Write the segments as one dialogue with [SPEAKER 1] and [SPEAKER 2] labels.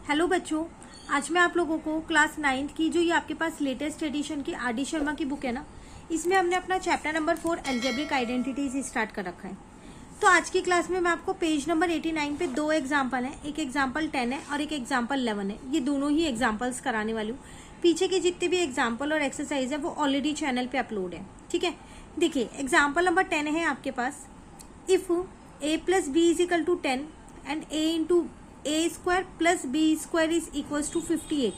[SPEAKER 1] Hello बच्चों, आज मैं आप लोगों को क्लास 9th की जो ये आपके पास लेटेस्ट एडिशन की आर.डी. शर्मा की बुक है ना, इसमें हमने अपना chapter number 4 algebraic identities start कर रखा है। तो आज की क्लास में मैं आपको पेज नंबर 89 पे दो एग्जाम्पल हैं, एक एग्जाम्पल 10 है और एक एग्जाम्पल 11 है। ये दोनों ही एग्जाम्पल्स कराने वाली हूँ। पीछे के जितने भी एग्जाम्पल और एक्सरसाइज है वो ऑलरेडी चैनल पे अपलोड है, ठीक है। देखिए एग्जाम्पल नंबर 10 है आपके पास, if a plus B is equal to 10 and a into A square plus B square is equals to 58,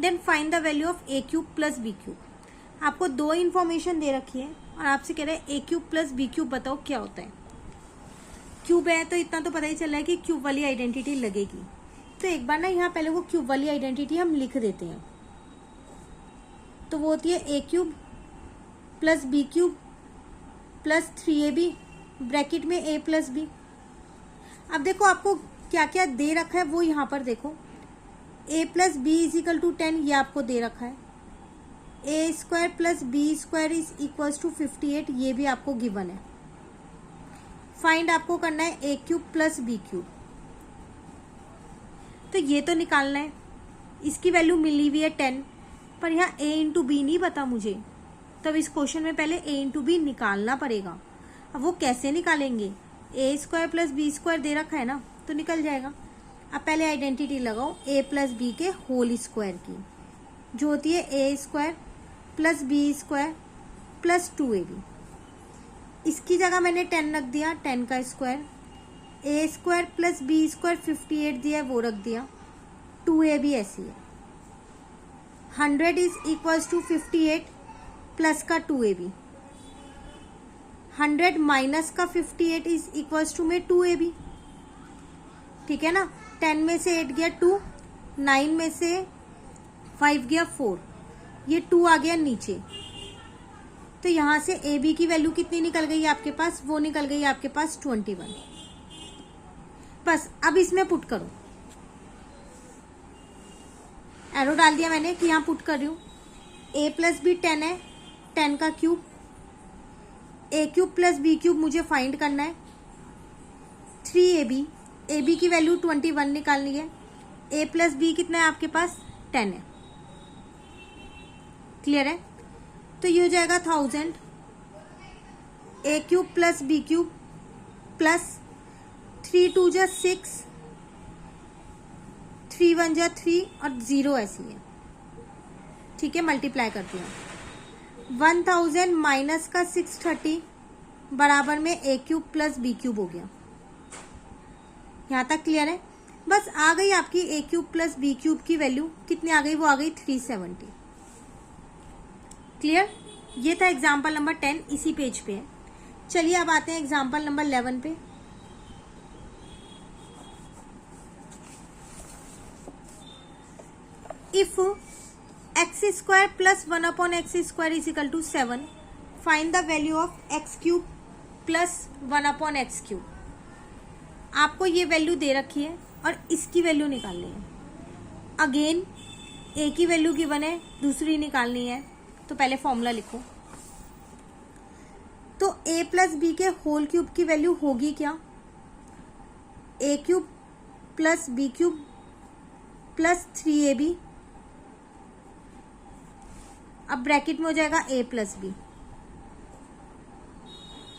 [SPEAKER 1] then find the value of A cube plus B cube. आपको दो information दे रखी है और आपसे कह रहे हैं ए क्यूब प्लस बी क्यूब बताओ क्या होता है। क्यूब है तो इतना तो पता ही चल रहा है कि क्यूब वाली आइडेंटिटी लगेगी। तो एक बार ना यहाँ पहले वो क्यूब वाली आइडेंटिटी हम लिख देते हैं। तो वो होती है A cube plus B cube plus 3ab bracket में a प्लस बी। अब देखो आपको क्या क्या दे रखा है वो यहाँ पर देखो, a plus B is equal to 10 ये आपको दे रखा है, A square plus B square is equals to 58 ये भी आपको गिवन है। फाइंड आपको करना है A cube plus B cube. तो ये तो निकालना है, इसकी वैल्यू मिली हुई है 10, पर यहाँ a इंटू बी नहीं पता मुझे, तब इस क्वेश्चन में पहले a इंटू बी निकालना पड़ेगा। अब वो कैसे निकालेंगे, ए स्क्वायर प्लस बी स्क्वायर दे रखा है ना तो निकल जाएगा। अब पहले आइडेंटिटी लगाओ ए प्लस बी के होल स्क्वायर की, जो होती है A square plus B square plus 2ab। इसकी जगह मैंने 10 रख दिया, 10 का square, A square plus B square 58 दिया है वो रख दिया, 2ab ऐसी है। 100 इज इक्वल्स टू 58 प्लस का 2ab, 100 माइनस का 58 इज इक्वल्स टू में 2ab, ठीक है ना। 10 में से 8 गया 2, 9 में से 5 गया 4, ये 2 आ गया नीचे। तो यहां से ab की वैल्यू कितनी निकल गई आपके पास, वो निकल गई आपके पास 21। बस अब इसमें पुट करो, एरो डाल दिया मैंने कि यहां पुट कर रही हूं। a प्लस बी 10 है, 10 का cube, A cube plus B cube मुझे फाइंड करना है, 3ab, ab की वैल्यू 21 निकालनी है, a प्लस बी कितना है आपके पास 10 है, क्लियर है। तो ये हो जाएगा 1000 A cube plus B cube plus 3 2 जा 6, 3 1 जा 3 और 0 ऐसी है, ठीक है। मल्टीप्लाई करती हूँ, 1000 माइनस का 630 बराबर में ए क्यूब प्लस बी क्यूब हो गया। यहाँ तक क्लियर है। बस आ गई आपकी ए क्यूब प्लस बी क्यूब की वैल्यू कितनी आ गई, वो आ गई 370। क्लियर, ये था एग्जाम्पल नंबर 10, इसी पेज पे है। चलिए अब आते हैं एग्जाम्पल नंबर 11 पे। If x square plus 1 upon x square is equal to 7, find the value of x cube plus 1 upon x cube. आपको ये वैल्यू दे रखी है और इसकी वैल्यू निकालनी है। अगेन ए की वैल्यू गिवन है, दूसरी निकालनी है, तो पहले फॉर्मूला लिखो। तो ए प्लस बी के होल क्यूब की वैल्यू होगी क्या, A cube plus B cube plus 3ab, अब ब्रैकेट में हो जाएगा a प्लस बी,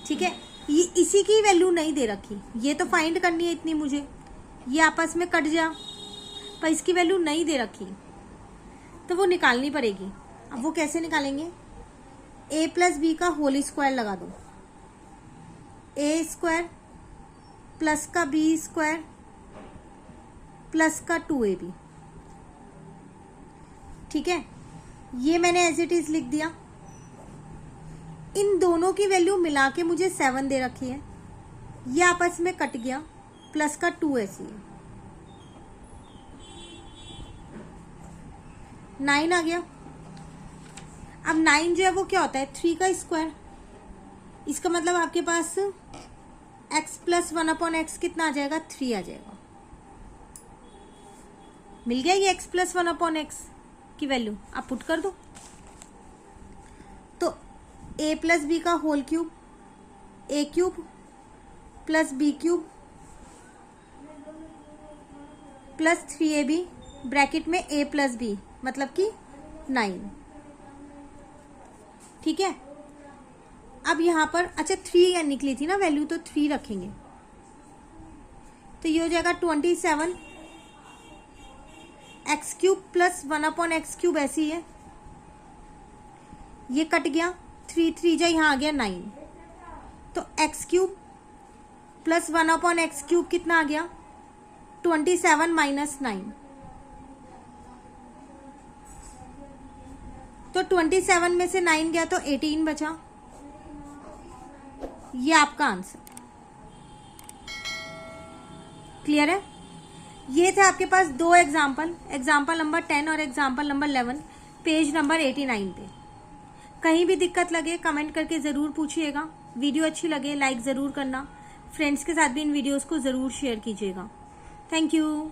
[SPEAKER 1] ठीक है। ये इसी की वैल्यू नहीं दे रखी, ये तो फाइंड करनी है इतनी मुझे, ये आपस में कट जा, पर इसकी वैल्यू नहीं दे रखी तो वो निकालनी पड़ेगी। अब वो कैसे निकालेंगे, a प्लस बी का होल स्क्वायर लगा दो, ए स्क्वायर प्लस का बी स्क्वायर प्लस का 2ab, ठीक है। ये मैंने एज इट इज लिख दिया। इन दोनों की वैल्यू मिला के मुझे 7 दे रखी है, ये आपस में कट गया, प्लस का 2 ऐसी है, 9 आ गया। अब 9 जो है वो क्या होता है, 3 का स्क्वायर। इसका मतलब आपके पास x प्लस 1 अपॉन एक्स कितना आ जाएगा, 3 आ जाएगा। मिल गया ये x प्लस 1 अपॉन एक्स की वैल्यू, आप पुट कर दो। तो a प्लस बी का whole cube, A cube plus B cube plus 3ab bracket में a प्लस बी मतलब कि 9। ठीक है, अब यहाँ पर अच्छा 3 निकली थी ना वैल्यू, तो 3 रखेंगे तो ये हो जाएगा 27 एक्स क्यूब प्लस 1/x³ ऐसी है, ये कट गया 3 3 जा यहाँ आ गया 9, तो x³ प्लस 1/x³ कितना आ गया 27 माइनस 9, तो 27 में से 9 गया तो 18 बचा। ये आपका आंसर। क्लियर है? ये थे आपके पास 2 एग्जाम्पल नंबर 10 और एग्जाम्पल नंबर 11 पेज नंबर 89 पे। कहीं भी दिक्कत लगे कमेंट करके ज़रूर पूछिएगा। वीडियो अच्छी लगे लाइक ज़रूर करना, फ्रेंड्स के साथ भी इन वीडियोस को ज़रूर शेयर कीजिएगा। Thank you.